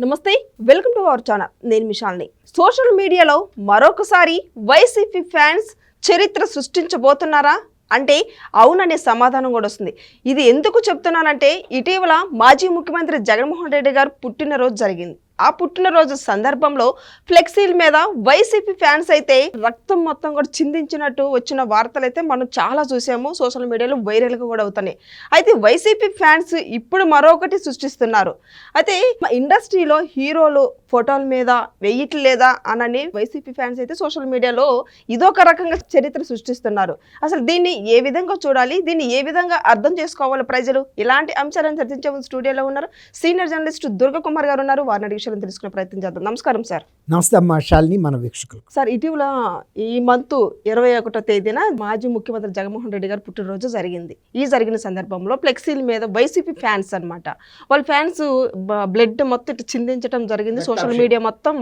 నమస్తే, welcome to our channel. నేను మిషాల్ని. Social మీడియాలో మరొకసారి వైసీపీ ఫ్యాన్స్ చరిత్ర సృష్టించబోతున్నారా అంటే అవుననే సమాధానం కూడా వస్తుంది. ఇది ఎందుకు చెప్తున్నానంటే ఇటీవల మాజీ ముఖ్యమంత్రి జగన్మోహన్ రెడ్డి గారు పుట్టినరోజు జరిగింది. ఆ పుట్టినరోజు సందర్భంలో ఫ్లెక్సీల మీద వైసీపీ ఫ్యాన్స్ అయితే రక్తం మొత్తం కూడా చిందించినట్టు వచ్చిన వార్తలు అయితే మనం చాలా చూసాము. సోషల్ మీడియాలో వైరల్గా కూడా అవుతున్నాయి. అయితే వైసీపీ ఫ్యాన్స్ ఇప్పుడు మరొకటి సృష్టిస్తున్నారు. అయితే ఇండస్ట్రీలో హీరోలు ఫోటోల మీద వేయట్లేదా అనని వైసీపీ ఫ్యాన్స్ అయితే సోషల్ మీడియాలో ఇదొక రకంగా చరిత్ర సృష్టిస్తున్నారు. అసలు దీన్ని ఏ విధంగా చూడాలి, దీన్ని ఏ విధంగా అర్థం చేసుకోవాలి ప్రజలు, ఇలాంటి అంశాలను చర్చించే స్టూడియోలో ఉన్నారు సీనియర్ జర్నలిస్ట్ దుర్గా కుమార్ గారు ఉన్నారు. వారిని తెలుసుకునే ప్రయత్నం చేద్దాం. నమస్కారం సార్. నమస్తే అమ్మా శాలిని, మన వీక్షకులు. సార్, ఇటీవల ఈ మంత్ 21వ తేదీన మాజీ ముఖ్యమంత్రి జగన్మోహన్ రెడ్డి గారు పుట్టినరోజు జరిగింది. ఈ జరిగిన సందర్భంలో ఫ్లెక్సీల మీద వైసీపీ ఫ్యాన్స్ అన్నమాట, వాళ్ళ ఫ్యాన్స్ బ్లడ్ మొత్తం ఇటు చిందించడం జరిగింది. సోషల్ మీడియా మొత్తం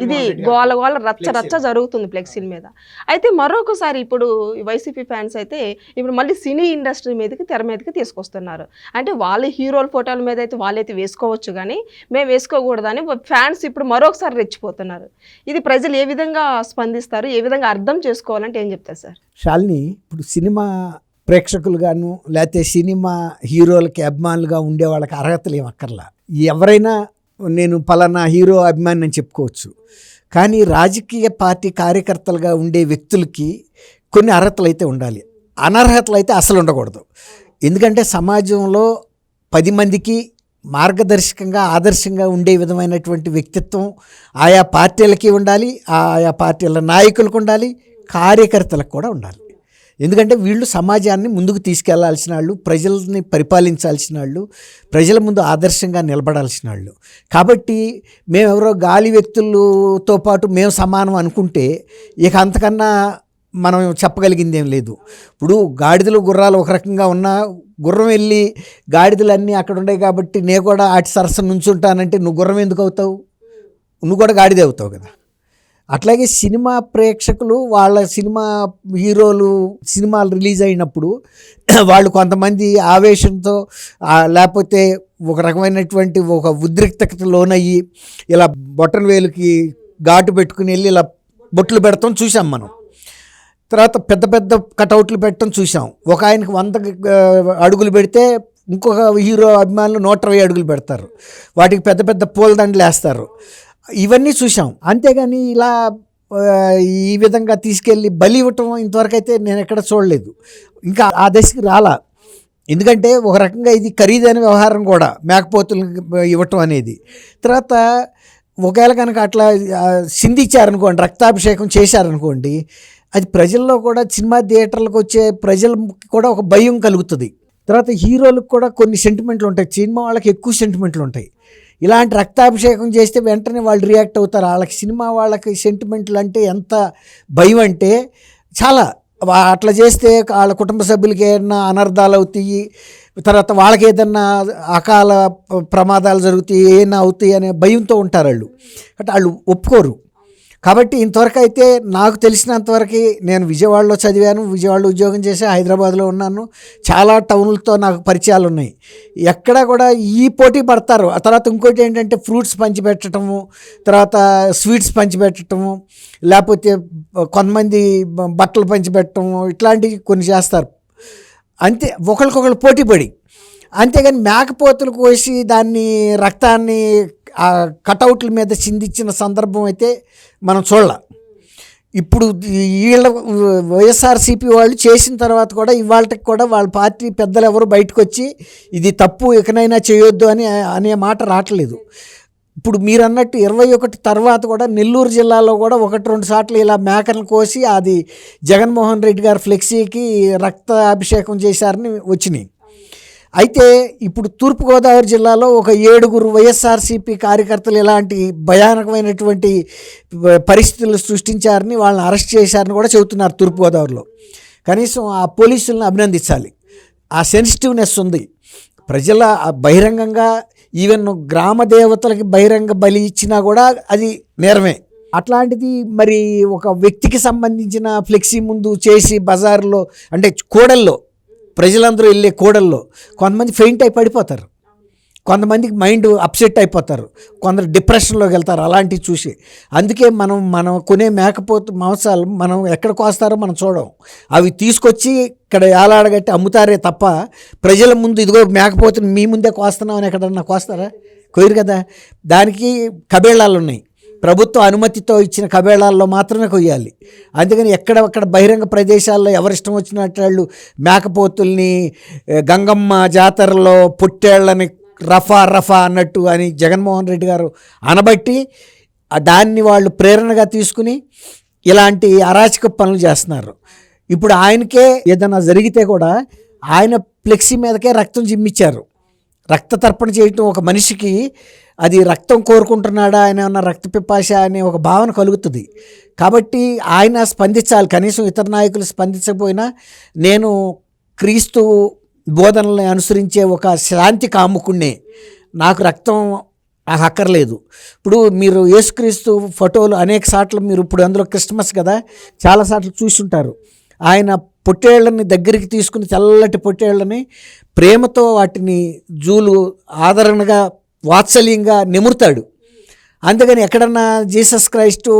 ఇది గోల గోల రచ్చ జరుగుతుంది ఫ్లెక్సీల మీద. అయితే మరొకసారి ఇప్పుడు వైసీపీ ఫ్యాన్స్ అయితే ఇప్పుడు మళ్ళీ సినీ ఇండస్ట్రీ మీదకి తెర మీదకి తీసుకొస్తున్నారు. అంటే వాళ్ళ హీరోల ఫోటోల మీద అయితే వాళ్ళైతే వేసుకోవచ్చు, కానీ మేము వేసుకోకూడదని ఫ్యాన్స్ ఇప్పుడు మరొకసారి రెచ్చిపోతున్నారు. ఇది ప్రజలు ఏ విధంగా స్పందిస్తారు, ఏ విధంగా అర్థం చేసుకోవాలంటే ఏం చెప్తారు సార్? శాలిని, ఇప్పుడు సినిమా ప్రేక్షకులుగాను లేకపోతే సినిమా హీరోలకి అభిమానులుగా ఉండే వాళ్ళకి అర్హతలు ఏమక్కర్లా. ఎవరైనా నేను పలానా హీరో అభిమాని అని చెప్పుకోవచ్చు. కానీ రాజకీయ పార్టీ కార్యకర్తలుగా ఉండే వ్యక్తులకి కొన్ని అర్హతలు అయితే ఉండాలి, అనర్హతలు అయితే అసలు ఉండకూడదు. ఎందుకంటే సమాజంలో 10 మందికి మార్గదర్శకంగా ఆదర్శంగా ఉండే విధమైనటువంటి వ్యక్తిత్వం ఆయా పార్టీలకి ఉండాలి, ఆయా పార్టీల నాయకులకు ఉండాలి, కార్యకర్తలకు కూడా ఉండాలి. ఎందుకంటే వీళ్ళు సమాజాన్ని ముందుకు తీసుకెళ్లాల్సిన వాళ్ళు, ప్రజల్ని పరిపాలించాల్సిన వాళ్ళు, ప్రజల ముందు ఆదర్శంగా నిలబడాల్సిన వాళ్ళు. కాబట్టి మేమెవరో గాలి వ్యక్తులతో పాటు మేము సమానం అనుకుంటే ఇక అంతకన్నా మనం చెప్పగలిగింది ఏం లేదు. ఇప్పుడు గాడిదలు గుర్రాలు ఒక రకంగా ఉన్నా, గుర్రం వెళ్ళి గాడిదలన్నీ అక్కడ ఉన్నాయి కాబట్టి నేను కూడా ఆటి సరస్సు నుంచుంటానంటే నువ్వు గుర్రం ఎందుకు అవుతావు? నువ్వు కూడా గాడిదే అవుతావు కదా. అట్లాగే సినిమా ప్రేక్షకులు వాళ్ళ సినిమా హీరోలు సినిమాలు రిలీజ్ అయినప్పుడు వాళ్ళు కొంతమంది ఆవేశంతో లేకపోతే ఒక రకమైనటువంటి ఒక ఉద్రిక్తతకు లోనయ్యి ఇలా బొట్టన వేలుకి ఘాటు పెట్టుకుని వెళ్ళి ఇలా బొట్లు పెడతాం చూసాం మనం. తర్వాత పెద్ద పెద్ద కటౌట్లు పెట్టడం చూసాం. ఒక ఆయనకు 100 అడుగులు పెడితే ఇంకొక హీరో అభిమానులు 120 అడుగులు పెడతారు. వాటికి పెద్ద పెద్ద పూలదండలు వేస్తారు. ఇవన్నీ చూసాం. అంతేగాని ఇలా ఈ విధంగా తీసుకెళ్ళి బలి ఇవ్వటం ఇంతవరకు అయితే నేను ఎక్కడ చూడలేదు. ఇంకా ఆ దశకి రాలా. ఎందుకంటే ఒక రకంగా ఇది ఖరీదైన వ్యవహారం కూడా, మేకపోతులు ఇవ్వటం అనేది. తర్వాత ఒకవేళ కనుక అట్లా సింధించారనుకోండి, రక్తాభిషేకం చేశారనుకోండి, అది ప్రజల్లో కూడా సినిమా థియేటర్లకు వచ్చే ప్రజలకు కూడా ఒక భయం కలుగుతుంది. తర్వాత హీరోలకు కూడా కొన్ని సెంటిమెంట్లు ఉంటాయి, సినిమా వాళ్ళకి ఎక్కువ సెంటిమెంట్లు ఉంటాయి. ఇలాంటి రక్తాభిషేకం చేస్తే వెంటనే వాళ్ళు రియాక్ట్ అవుతారు. వాళ్ళకి సినిమా వాళ్ళకి సెంటిమెంట్లు అంటే ఎంత భయం అంటే చాలా. అట్లా చేస్తే వాళ్ళ కుటుంబ సభ్యులకి ఏదైనా అనర్థాలు అవుతాయి, తర్వాత వాళ్ళకి ఏదన్నా అకాల ప్రమాదాలు జరుగుతాయి, ఏమైనా అవుతాయి అనే భయంతో ఉంటారు వాళ్ళు. అంటే వాళ్ళు ఒప్పుకోరు. కాబట్టి ఇంతవరకు అయితే నాకు తెలిసినంతవరకు నేను విజయవాడలో చదివాను, విజయవాడలో ఉద్యోగం చేసి హైదరాబాద్లో ఉన్నాను. చాలా టౌన్లతో నాకు పరిచయాలు ఉన్నాయి. ఎక్కడ కూడా ఈ పోటీ పడతారు. ఆ తర్వాత ఇంకోటి ఏంటంటే ఫ్రూట్స్ పంచిపెట్టడము, తర్వాత స్వీట్స్ పంచిపెట్టడము, లేకపోతే కొంతమంది బట్టలు పంచిపెట్టడము, ఇట్లాంటివి కొన్ని చేస్తారు. అంతే, ఒకరికొకరు పోటీ పడి. అంతేగాని మేకపోతులు కోసి దాన్ని రక్తాన్ని ఆ కటౌట్ల మీద చిందించిన సందర్భం అయితే మనం చూడాల. ఇప్పుడు వీళ్ళ వైఎస్ఆర్సీపీ వాళ్ళు చేసిన తర్వాత కూడా ఇవాళకి కూడా వాళ్ళ పార్టీ పెద్దలు ఎవరు బయటకు వచ్చి ఇది తప్పు, ఇకనైనా చేయొద్దు అనే మాట రావట్లేదు. ఇప్పుడు మీరు అన్నట్టు 21 తర్వాత కూడా నెల్లూరు జిల్లాలో కూడా 1-2 సార్లు ఇలా మేకను కోసి అది జగన్మోహన్ రెడ్డి గారి ఫ్లెక్సీకి రక్తాభిషేకం చేశారని వచ్చినాయి. అయితే ఇప్పుడు తూర్పుగోదావరి జిల్లాలో ఒక 7 వైఎస్ఆర్సీపీ కార్యకర్తలు ఇలాంటి భయానకమైనటువంటి పరిస్థితులు సృష్టించారని, వాళ్ళని అరెస్ట్ చేశారని కూడా చెబుతున్నారు తూర్పుగోదావరిలో. కనీసం ఆ పోలీసులను అభినందించాలి. ఆ సెన్సిటివ్నెస్ ఉంది. ప్రజల బహిరంగంగా ఈవెన్ గ్రామ దేవతలకి బహిరంగ బలి ఇచ్చినా కూడా అది నేరమే. అట్లాంటిది మరి ఒక వ్యక్తికి సంబంధించిన ఫ్లెక్సీ ముందు చేసి బజార్లో అంటే కూడల్లో ప్రజలందరూ వెళ్ళే కూడల్లో కొంతమంది ఫెయింట్ అయి పడిపోతారు. కొంతమందికి మైండ్ అప్సెట్ అయిపోతారు, కొందరు డిప్రెషన్లోకి వెళ్తారు అలాంటివి చూసి. అందుకే మనం కొనే మేకపోతు మాంసాలు మనం ఎక్కడ కోస్తారో మనం చూడం, అవి తీసుకొచ్చి ఇక్కడ ఏలాడగట్టి అమ్ముతారే తప్ప ప్రజల ముందు ఇదిగో మేకపోతుని మీ ముందే కోస్తున్నాం అని ఎక్కడన్నా కోస్తారా? కోయరు కదా. దానికి కబేళాలు ఉన్నాయి, ప్రభుత్వ అనుమతితో ఇచ్చిన కబేళాల్లో మాత్రమే కొయ్యాలి. అందుకని ఎక్కడక్కడ బహిరంగ ప్రదేశాల్లో ఎవరిష్టం వచ్చినట్టు వాళ్ళు మేకపోతుల్ని గంగమ్మ జాతరలో పొట్టేళ్ళని రఫా అన్నట్టు అని జగన్మోహన్ రెడ్డి గారు అనబట్టి దాన్ని వాళ్ళు ప్రేరణగా తీసుకుని ఇలాంటి అరాచక పనులు చేస్తున్నారు. ఇప్పుడు ఆయనకే ఏదైనా జరిగితే కూడా ఆయన ఫ్లెక్సీ మీదకే రక్తం జిమ్మిచ్చారు. రక్త తర్పణ చేయటం ఒక మనిషికి అది రక్తం కోరుకుంటున్నాడా, ఆయన ఉన్న రక్త పిపాష అనే ఒక భావన కలుగుతుంది. కాబట్టి ఆయన స్పందించాలి. కనీసం ఇతర నాయకులు స్పందించకపోయినా నేను క్రీస్తు బోధనల్ని అనుసరించే ఒక శాంతి కాముకుణ్ణే, నాకు రక్తం అక్కర్లేదు. ఇప్పుడు మీరు యేసుక్రీస్తు ఫోటోలు అనేక సార్లు మీరు ఇప్పుడు అందులో క్రిస్మస్ కదా చాలాసార్లు చూసుంటారు. ఆయన పొట్టేళ్లని దగ్గరికి తీసుకుని తెల్లటి పొట్టేళ్లని ప్రేమతో వాటిని జూలు ఆదరణగా వాత్సల్యంగా నిమురుతాడు. అందుకని ఎక్కడన్నా జీసస్ క్రైస్టు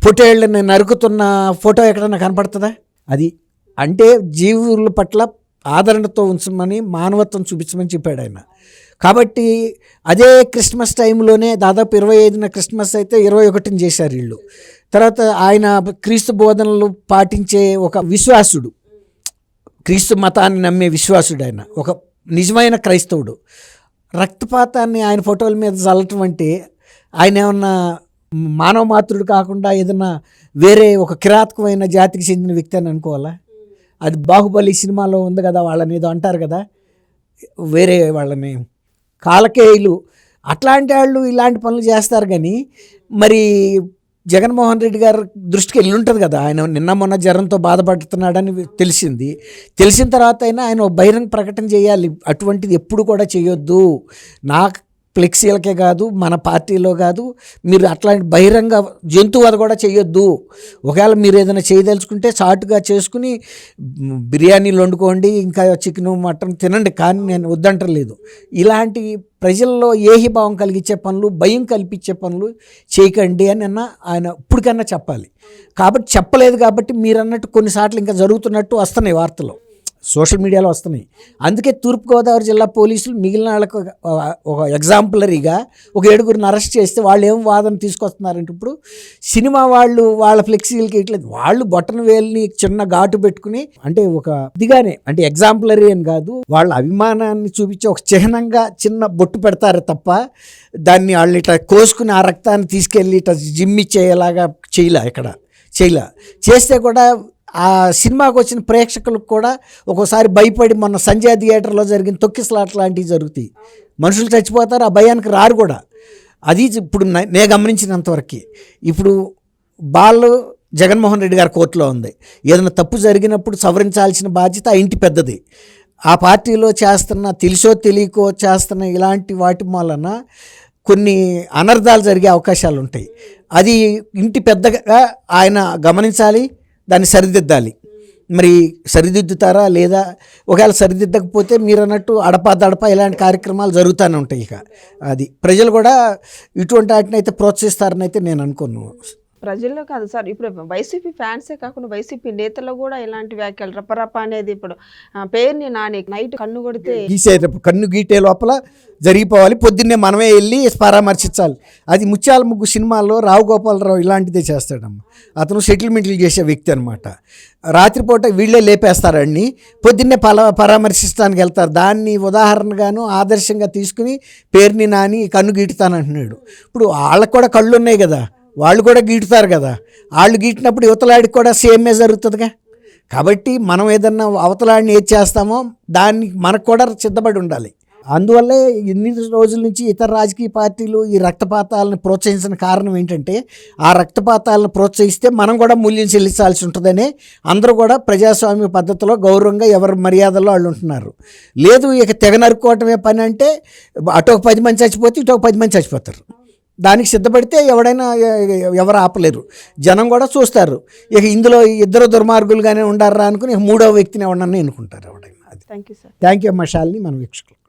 పొట్టేళ్లని నరుకుతున్న ఫోటో ఎక్కడన్నా కనపడుతుందా? అది అంటే జీవుల పట్ల ఆదరణతో ఉంచమని, మానవత్వం చూపించమని చెప్పాడు ఆయన. కాబట్టి అదే క్రిస్మస్ టైంలోనే దాదాపు 25న క్రిస్మస్ అయితే 21ని చేశారు వీళ్ళు. తర్వాత ఆయన క్రీస్తు బోధనలు పాటించే ఒక విశ్వాసుడు, క్రీస్తు మతాన్ని నమ్మే విశ్వాసుడు, ఆయన ఒక నిజమైన క్రైస్తవుడు. రక్తపాతాన్ని ఆయన ఫోటోల మీద చల్లటం అంటే ఆయన ఏమన్నా మానవ మాతృడు కాకుండా ఏదన్నా వేరే ఒక కిరాతకమైన జాతికి చెందిన వ్యక్తి అని అనుకోవాలా? అది బాహుబలి సినిమాలో ఉంది కదా, వాళ్ళని ఏదో అంటారు కదా, వేరే వాళ్ళని కాలకేయులు, అట్లాంటి వాళ్ళు ఇలాంటి పనులు చేస్తారు. కానీ మరి జగన్మోహన్ రెడ్డి గారి దృష్టికి వెళ్ళి ఉంటుంది కదా, ఆయన నిన్న మొన్న జ్వరంతో బాధపడుతున్నాడని తెలిసిన తర్వాత అయినా ఆయన బహిరంగ ప్రకటన చేయాలి, అటువంటిది ఎప్పుడు కూడా చేయొద్దు, నాకు ఫ్లెక్సీలకే కాదు మన పార్టీలో కాదు, మీరు అట్లాంటి బహిరంగ జంతువు కూడా చేయొద్దు. ఒకవేళ మీరు ఏదైనా చేయదలుచుకుంటే చాటుగా చేసుకుని బిర్యానీలు వండుకోండి, ఇంకా చికెన్ మటన్ తినండి, కానీ నేను వద్దంటలేదు. ఇలాంటి ప్రజల్లో ఏహిభావం కలిగించే పనులు, భయం కల్పించే పనులు చేయకండి అని ఆయన ఇప్పటికన్నా చెప్పాలి. కాబట్టి చెప్పలేదు కాబట్టి మీరు అన్నట్టు కొన్నిసార్లు ఇంకా జరుగుతున్నట్టు వస్తున్నాయి వార్తలు, సోషల్ మీడియాలో వస్తున్నాయి. అందుకే తూర్పుగోదావరి జిల్లా పోలీసులు మిగిలిన వాళ్ళకు ఒక ఎగ్జాంపులరీగా ఒక 7గురిని అరెస్ట్ చేస్తే వాళ్ళు ఏం వాదన తీసుకొస్తున్నారంటే, ఇప్పుడు సినిమా వాళ్ళు వాళ్ళ ఫ్లెక్సీలకి ఇట్లేదు, వాళ్ళు బొట్టన వేలుని చిన్న ఘాటు పెట్టుకుని, అంటే ఒక ఇదిగానే, అంటే ఎగ్జాంపులరీ అని కాదు, వాళ్ళ అభిమానాన్ని చూపించే ఒక చిహ్నంగా చిన్న బొట్టు పెడతారు తప్ప దాన్ని వాళ్ళు ఇట్లా కోసుకుని ఆ రక్తాన్ని తీసుకెళ్ళి ఇట్లా జిమ్మిచ్చేలాగా చేయలే. చేస్తే కూడా ఆ సినిమాకి వచ్చిన ప్రేక్షకులకు కూడా ఒక్కోసారి భయపడి, మొన్న సంజయ్ థియేటర్లో జరిగిన తొక్కిసలాట లాంటివి జరుగుతాయి, మనుషులు చచ్చిపోతారు, ఆ భయానికి రారు కూడా. అది ఇప్పుడు నేను గమనించినంతవరకు ఇప్పుడు జగన్మోహన్ రెడ్డి గారి కోర్టులో ఉంది. ఏదైనా తప్పు జరిగినప్పుడు సవరించాల్సిన బాధ్యత ఆ ఇంటి పెద్దది. ఆ పార్టీలో చేస్తున్న, తెలుసో తెలియకో చేస్తున్న ఇలాంటి వాటి వలన కొన్ని అనర్థాలు జరిగే అవకాశాలు ఉంటాయి. అది ఇంటి పెద్దగా ఆయన గమనించాలి, దాన్ని సరిదిద్దాలి. మరి సరిదిద్దుతారా లేదా? ఒకవేళ సరిదిద్దకపోతే మీరు అన్నట్టు అడపా ఇలాంటి కార్యక్రమాలు జరుగుతూనే ఉంటాయి. ఇక అది ప్రజలు కూడా ఇటువంటి వాటిని అయితే ప్రోత్సహిస్తారని అయితే నేను అనుకోను. ప్రజల్లో కాదు సార్, ఇప్పుడు వైసీపీ ఫ్యాన్సే కాకుండా వైసీపీ నేతల్లో కూడా ఇలాంటి వ్యాఖ్యలు రపరప అనేది, ఇప్పుడు పేరుని నాని నైట్ కన్ను కొడితే కన్ను గీటే లోపల జరిగిపోవాలి, పొద్దున్నే మనమే వెళ్ళి పరామర్శించాలి. అది ముత్యాల ముగ్గు సినిమాలో రావు గోపాలరావు ఇలాంటిదే చేస్తాడమ్మ. అతను సెటిల్మెంట్లు చేసే వ్యక్తి అనమాట. రాత్రిపూట వీళ్ళే లేపేస్తారని పొద్దున్నే పరామర్శిస్తానికి వెళ్తారు. దాన్ని ఉదాహరణగాను ఆదర్శంగా తీసుకుని పేరుని నాని కన్ను గీటుతానంటున్నాడు. ఇప్పుడు వాళ్ళకు కూడా కళ్ళు ఉన్నాయి కదా, వాళ్ళు కూడా గీటుతారు కదా, వాళ్ళు గీటినప్పుడు యువతలాడికి కూడా సేమే జరుగుతుందిగా. కాబట్టి మనం ఏదన్నా అవతలాడిని ఏది చేస్తామో దానికి మనకు కూడా సిద్ధపడి ఉండాలి. అందువల్లే ఎన్ని రోజుల నుంచి ఇతర రాజకీయ పార్టీలు ఈ రక్తపాతాలను ప్రోత్సహించిన కారణం ఏంటంటే, ఆ రక్తపాతాలను ప్రోత్సహిస్తే మనం కూడా మూల్యం చెల్లించాల్సి ఉంటుందని అందరూ కూడా ప్రజాస్వామ్య పద్ధతిలో గౌరవంగా ఎవరి మర్యాదల్లో వాళ్ళు ఉంటున్నారు. లేదు ఇక తెగ నరుక్కోవటమే పని అంటే, అటు ఒక 10 మంది చచ్చిపోతే ఇటు ఒక 10 మంది చచ్చిపోతారు. దానికి సిద్ధపడితే ఎవరు ఆపలేరు, జనం కూడా చూస్తారు. ఇక ఇందులో ఇద్దరు దుర్మార్గులుగానే ఉండారా అనుకుని మూడవ వ్యక్తిని ఎవడన్నా ఎన్నుకుంటారు ఎవడైనా. అది thank you sir. Thank you అమ్మ శాలిని, మన వీక్షకులు.